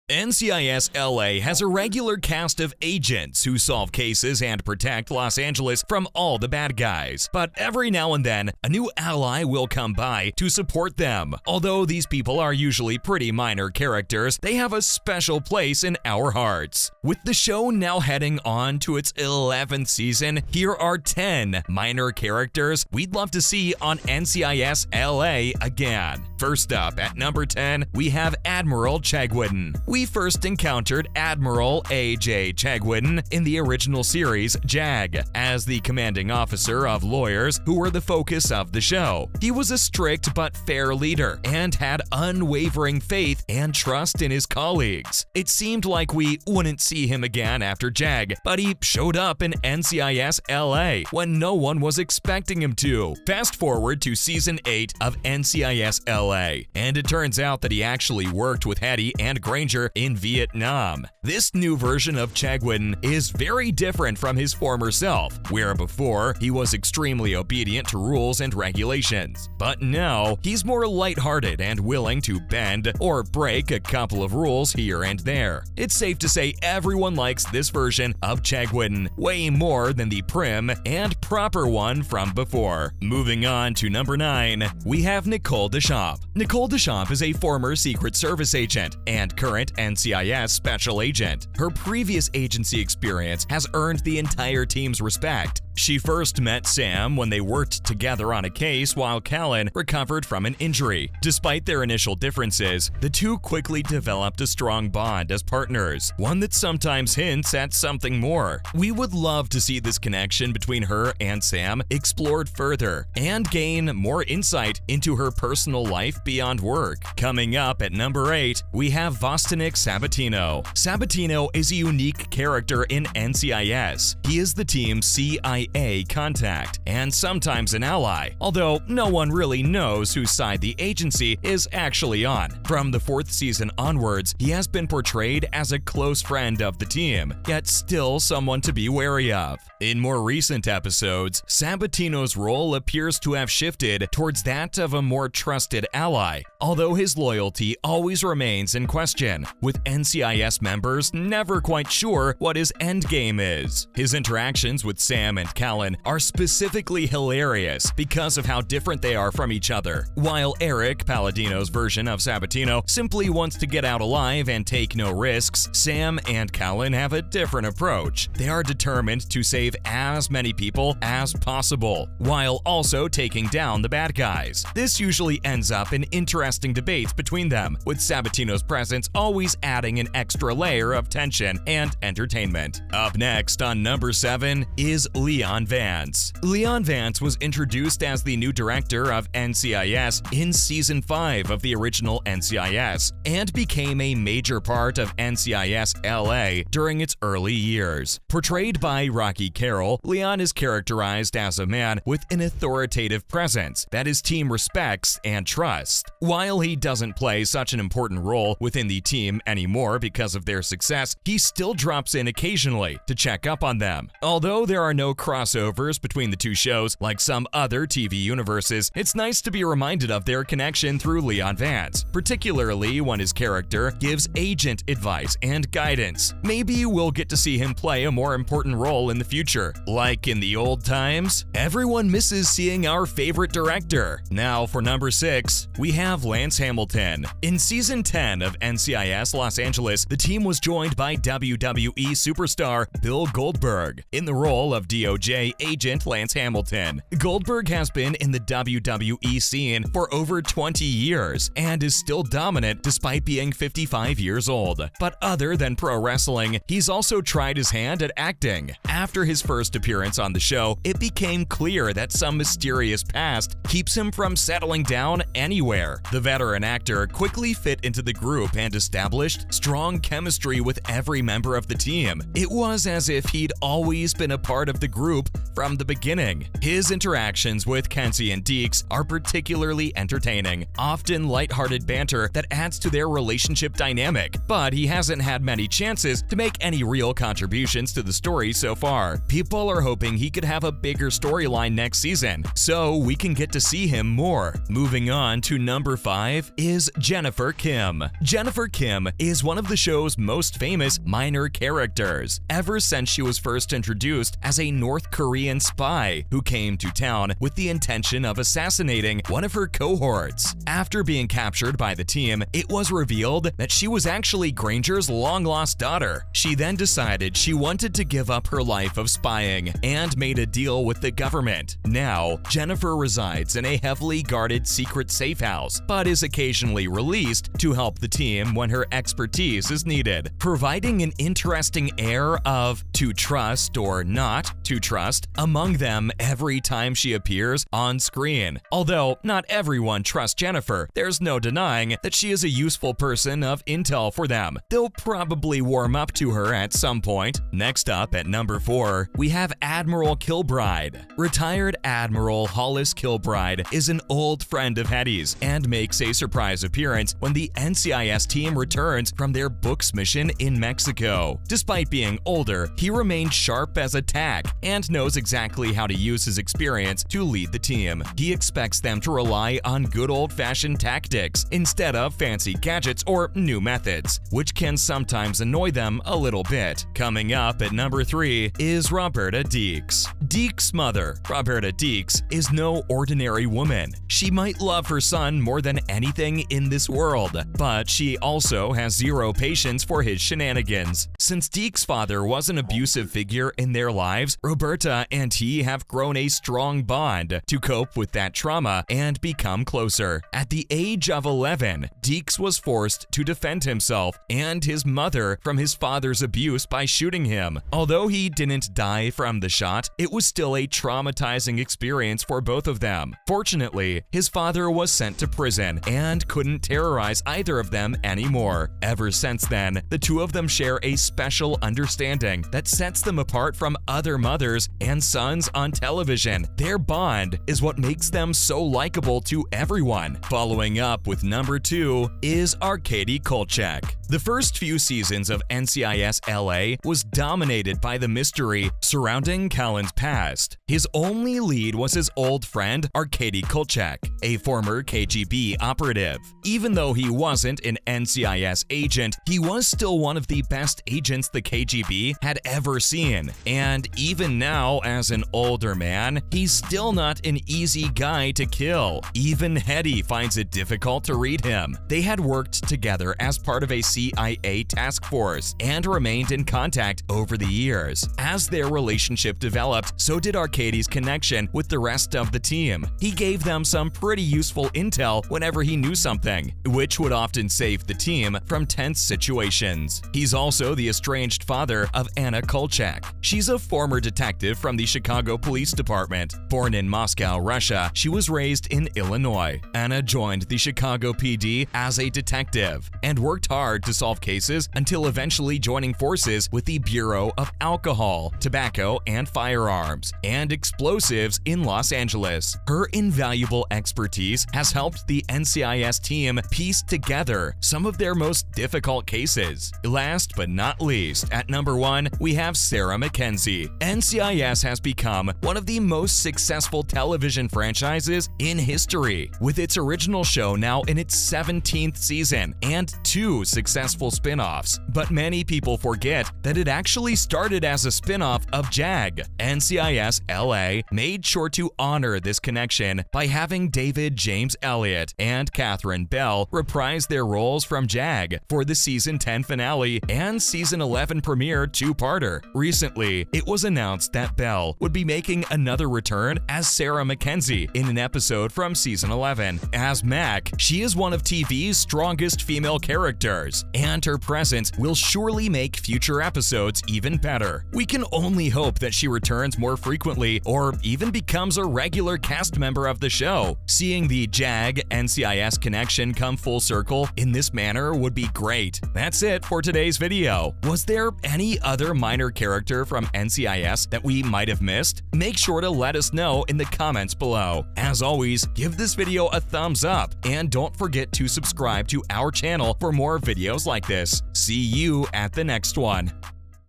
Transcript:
NCIS LA has a regular cast of agents who solve cases and protect Los Angeles from all the bad guys. But every now and then, a new ally will come by to support them. Although these people are usually pretty minor characters, they have a special place in our hearts. With the show now heading on to its 11th season, here are 10 minor characters we'd love to see on NCIS LA again. First up, at number 10, we have Admiral Chegwin. We first encountered Admiral A.J. Chegwin in the original series JAG as the commanding officer of lawyers who were the focus of the show. He was a strict but fair leader and had unwavering faith and trust in his colleagues. It seemed like we wouldn't see him again after JAG, but he showed up in NCIS LA when no one was expecting him to. Fast forward to season 8 of NCIS LA, and it turns out that he actually worked with Hetty and Granger in Vietnam. This new version of Chegwin is very different from his former self, where before he was extremely obedient to rules and regulations. But now he's more lighthearted and willing to bend or break a couple of rules here and there. It's safe to say everyone likes this version of Chegwin way more than the prim and proper one from before. Moving on to number 9, we have Nicole Deschamps. Nicole Deschamps is a former Secret Service agent and current NCIS special agent. Her previous agency experience has earned the entire team's respect. She first met Sam when they worked together on a case while Callan recovered from an injury. Despite their initial differences, the two quickly developed a strong bond as partners, one that sometimes hints at something more. We would love to see this connection between her and Sam explored further and gain more insight into her personal life beyond work. Coming up at number 8, we have Vostonik Sabatino. Sabatino is a unique character in NCIS. He is the team's CIA contact and sometimes an ally, although no one really knows whose side the agency is actually on. From the 4th season onwards, he has been portrayed as a close friend of the team, yet still someone to be wary of. In more recent episodes, Sabatino's role appears to have shifted towards that of a more trusted ally, although his loyalty always remains in question, with NCIS members never quite sure what his endgame is. His interactions with Sam and Callan are specifically hilarious because of how different they are from each other. While Eric, Palladino's version of Sabatino, simply wants to get out alive and take no risks, Sam and Callan have a different approach. They are determined to save as many people as possible, while also taking down the bad guys. This usually ends up in interesting debates between them, with Sabatino's presence always adding an extra layer of tension and entertainment. Up next on number 7 is Leon Vance. Leon Vance was introduced as the new director of NCIS in season 5 of the original NCIS and became a major part of NCIS LA during its early years. Portrayed by Rocky Carroll, Leon is characterized as a man with an authoritative presence that his team respects and trusts. While he doesn't play such an important role within the team anymore because of their success, he still drops in occasionally to check up on them. Although there are no crossovers between the two shows like some other TV universes, it's nice to be reminded of their connection through Leon Vance, particularly when his character gives agent advice and guidance. Maybe we'll get to see him play a more important role in the future. Like in the old times, everyone misses seeing our favorite director. Now for number 6, we have Lance Hamilton. In season 10 of NCIS Los Angeles, the team was joined by WWE superstar Bill Goldberg in the role of DOJ agent Lance Hamilton. Goldberg has been in the WWE scene for over 20 years and is still dominant despite being 55 years old. But other than pro wrestling, he's also tried his hand at acting. After his first appearance on the show, it became clear that some mysterious past keeps him from settling down anywhere. The veteran actor quickly fit into the group and established strong chemistry with every member of the team. It was as if he'd always been a part of the group group from the beginning. His interactions with Kenzie and Deeks are particularly entertaining, often lighthearted banter that adds to their relationship dynamic, but he hasn't had many chances to make any real contributions to the story so far. People are hoping he could have a bigger storyline next season, so we can get to see him more. Moving on to number 5 is Jennifer Kim. Jennifer Kim is one of the show's most famous minor characters, ever since she was first introduced as a North Korean spy who came to town with the intention of assassinating one of her cohorts. After being captured by the team, it was revealed that she was actually Granger's long-lost daughter. She then decided she wanted to give up her life of spying and made a deal with the government. Now, Jennifer resides in a heavily guarded secret safe house, but is occasionally released to help the team when her expertise is needed, providing an interesting air of to trust or not to trust among them every time she appears on screen. Although not everyone trusts Jennifer, there's no denying that she is a useful person of intel for them. They'll probably warm up to her at some point. Next up at number 4, we have Admiral Kilbride. Retired Admiral Hollis Kilbride is an old friend of Hetty's and makes a surprise appearance when the NCIS team returns from their books mission in Mexico. Despite being older, he remains sharp as a tack and knows exactly how to use his experience to lead the team. He expects them to rely on good old-fashioned tactics instead of fancy gadgets or new methods, which can sometimes annoy them a little bit. Coming up at number 3 is Roberta Deeks. Deeks' mother, Roberta Deeks, is no ordinary woman. She might love her son more than anything in this world, but she also has zero patience for his shenanigans. Since Deeks' father was an abusive figure in their lives, Roberta and he have grown a strong bond to cope with that trauma and become closer. At the age of 11, Deeks was forced to defend himself and his mother from his father's abuse by shooting him. Although he didn't die from the shot, it was still a traumatizing experience for both of them. Fortunately, his father was sent to prison and couldn't terrorize either of them anymore. Ever since then, the two of them share a special understanding that sets them apart from other mothers and sons on television. Their bond is what makes them so likable to everyone. Following up with number 2 is Arkady Kolchak. The first few seasons of NCIS LA was dominated by the mystery surrounding Callan's past. His only lead was his old friend Arkady Kolchak, a former KGB operative. Even though he wasn't an NCIS agent, he was still one of the best agents the KGB had ever seen. And even now, as an older man, he's still not an easy guy to kill. Even Hetty finds it difficult to read him. They had worked together as part of a CIA task force and remained in contact over the years. As their relationship developed, so did Arkady's connection with the rest of the team. He gave them some pretty useful intel whenever he knew something, which would often save the team from tense situations. He's also the estranged father of Anna Kolchak. She's a former detective from the Chicago Police Department. Born in Moscow, Russia, she was raised in Illinois. Anna joined the Chicago PD as a detective and worked hard to solve cases until eventually joining forces with the Bureau of Alcohol, Tobacco, and Firearms and Explosives in Los Angeles. Her invaluable expertise has helped the NCIS team piece together some of their most difficult cases. Last but not least, at number 1, we have Sarah Mackenzie. NCIS has become one of the most successful television franchises in history, with its original show now in its 17th season and 2 successful spin-offs. But many people forget that it actually started as a spin-off of JAG. NCIS LA made sure to honor this connection by having David James Elliott and Catherine Bell reprise their roles from JAG for the season 10 finale and season 11 premiere two-parter. Recently, it was announced that Bell would be making another return as Sarah Mackenzie in an episode from season 11. As Mac, she is one of TV's strongest female characters, and her presence will surely make future episodes even better. We can only hope that she returns more frequently or even becomes a regular cast member of the show. Seeing the JAG NCIS connection come full circle in this manner would be great. That's it for today's video. Was there any other minor character from NCIS that that we might have missed? Make sure to let us know in the comments below. As always, give this video a thumbs up and don't forget to subscribe to our channel for more videos like this. See you at the next one.